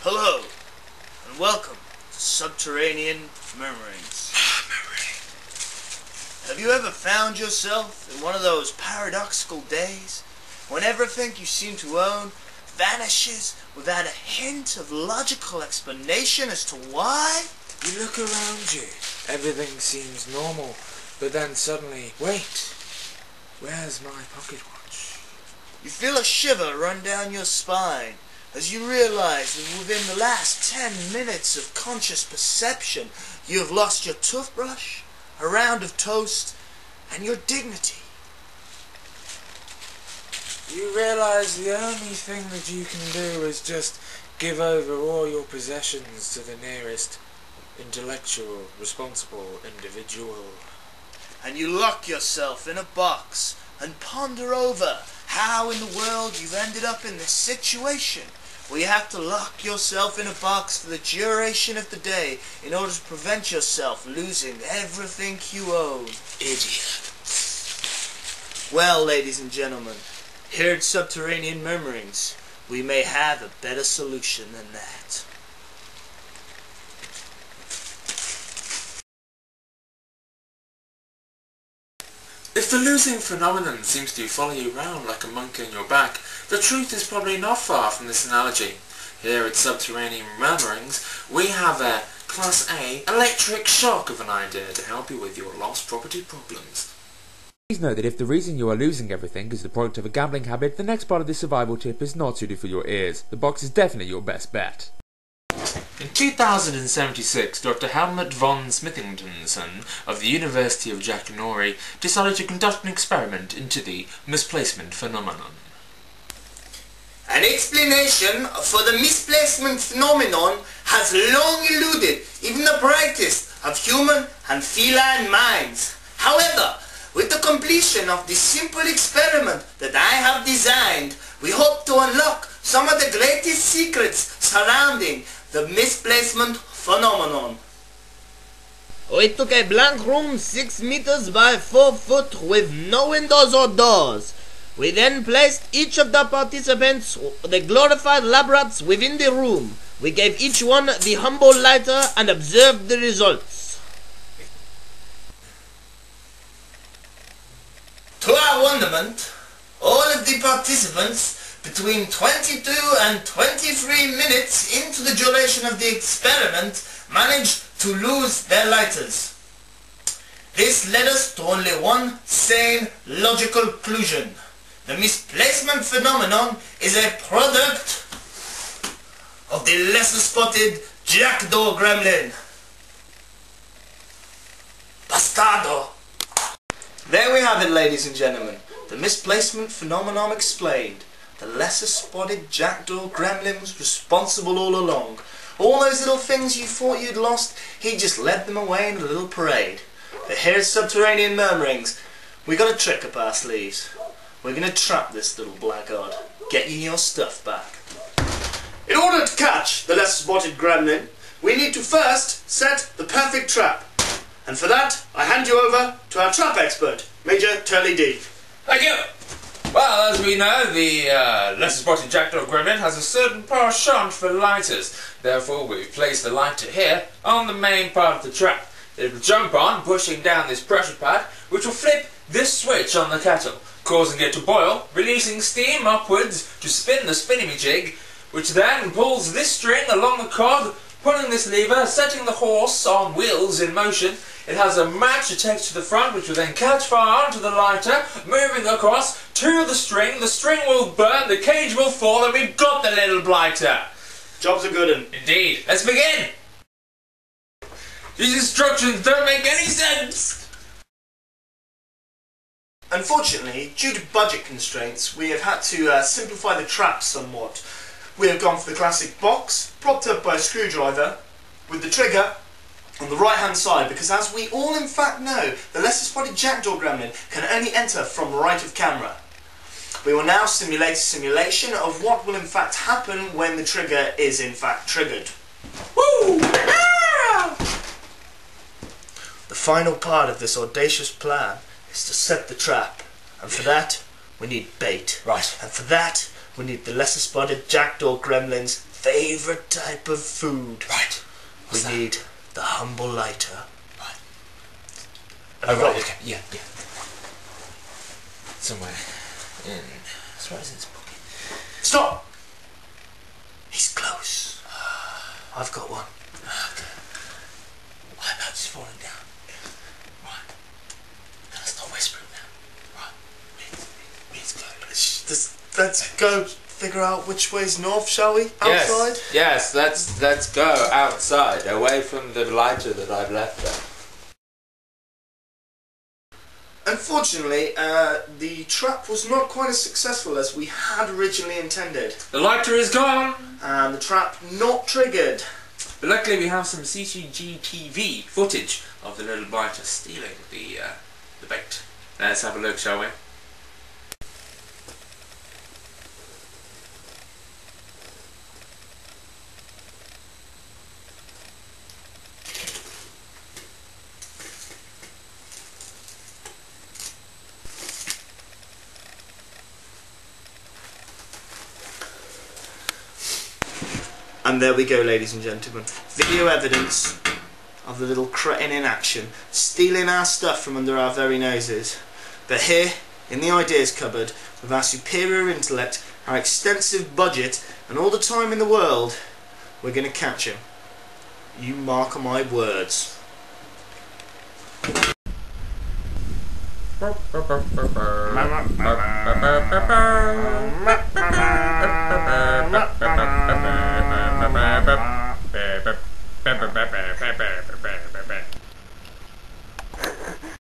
Hello, and welcome to Subterranean Murmurings. Have you ever found yourself in one of those paradoxical days when everything you seem to own vanishes without a hint of logical explanation as to why? You look around you, everything seems normal, but then suddenly, wait, where's my pocket watch? You feel a shiver run down your spine as you realize that within the last 10 minutes of conscious perception, you have lost your toothbrush, a round of toast, and your dignity. You realize the only thing that you can do is just give over all your possessions to the nearest intellectual, responsible individual. And you lock yourself in a box and ponder over how in the world you've ended up in this situation where you have to lock yourself in a box for the duration of the day in order to prevent yourself losing everything you own. Idiot. Well, ladies and gentlemen, here at Subterranean Murmurings, we may have a better solution than that. If the losing phenomenon seems to follow you around like a monkey on your back, the truth is probably not far from this analogy. Here at Subterranean Murmurings, we have a Class A electric shock of an idea to help you with your lost property problems. Please note that if the reason you are losing everything is the product of a gambling habit, the next part of this survival tip is not suited for your ears. The box is definitely your best bet. In 2076, Dr. Helmut von Smithingtonson of the University of Jack Norrie decided to conduct an experiment into the misplacement phenomenon. An explanation for the misplacement phenomenon has long eluded even the brightest of human and feline minds. However, with the completion of this simple experiment that I have designed, we hope to unlock some of the greatest secrets surrounding the misplacement phenomenon. We took a blank room 6 meters by 4 foot with no windows or doors. We then placed each of the participants, the glorified lab rats, within the room. We gave each one the humble lighter and observed the results. To our wonderment, all of the participants between 22 and 23 minutes into the duration of the experiment managed to lose their lighters. This led us to only one sane, logical conclusion. The misplacement phenomenon is a product of the lesser spotted jackdaw gremlin. Bastardo! There we have it, ladies and gentlemen. The misplacement phenomenon explained. The lesser spotted jackdaw gremlin was responsible all along. All those little things you thought you'd lost, he just led them away in a little parade. But here at Subterranean Murmurings, we got a trick up our sleeves. We're going to trap this little blackguard, get you your stuff back. In order to catch the lesser spotted gremlin, we need to first set the perfect trap. And for that, I hand you over to our trap expert, Major Turley D. Thank you! Well, as we know, the lesser spotted jackdaw gremlin has a certain penchant for lighters. Therefore, we've placed the lighter here on the main part of the trap. It will jump on, pushing down this pressure pad, which will flip this switch on the kettle, causing it to boil, releasing steam upwards to spin the spinning-majig, which then pulls this string along the cog, pulling this lever, setting the horse on wheels in motion. It has a match attached to the front, which will then catch fire onto the lighter, moving across to the string. The string will burn, the cage will fall, and we've got the little blighter. Job's a good one. Indeed. Let's begin! These instructions don't make any sense! Unfortunately, due to budget constraints, we have had to simplify the trap somewhat. We have gone for the classic box, propped up by a screwdriver, with the trigger on the right hand side, because as we all in fact know, the lesser spotted jackdaw gremlin can only enter from right of camera. We will now simulate a simulation of what will in fact happen when the trigger is in fact triggered. Woo! Ah! The final part of this audacious plan is to set the trap, and for that we need bait. Right. And for that We need the lesser spotted jackdaw gremlin's favourite type of food. Right. We need the humble lighter. Right. Have you got it? Okay. Yeah. Somewhere in... As far as this pocket. Stop! He's close. I've got one. Okay. My boat's falling down. Right. Now let's not whisper it now. Right. Let's go. Let's go figure out which way's north, shall we? Outside? Yes, let's go outside, away from the lighter that I've left there. Unfortunately, the trap was not quite as successful as we had originally intended. The lighter is gone! And the trap not triggered. But luckily we have some CCTV footage of the little lighter stealing the bait. Let's have a look, shall we? And there we go, ladies and gentlemen. Video evidence of the little cretin in action, stealing our stuff from under our very noses. But here, in the ideas cupboard, with our superior intellect, our extensive budget, and all the time in the world, we're going to catch him. You mark my words.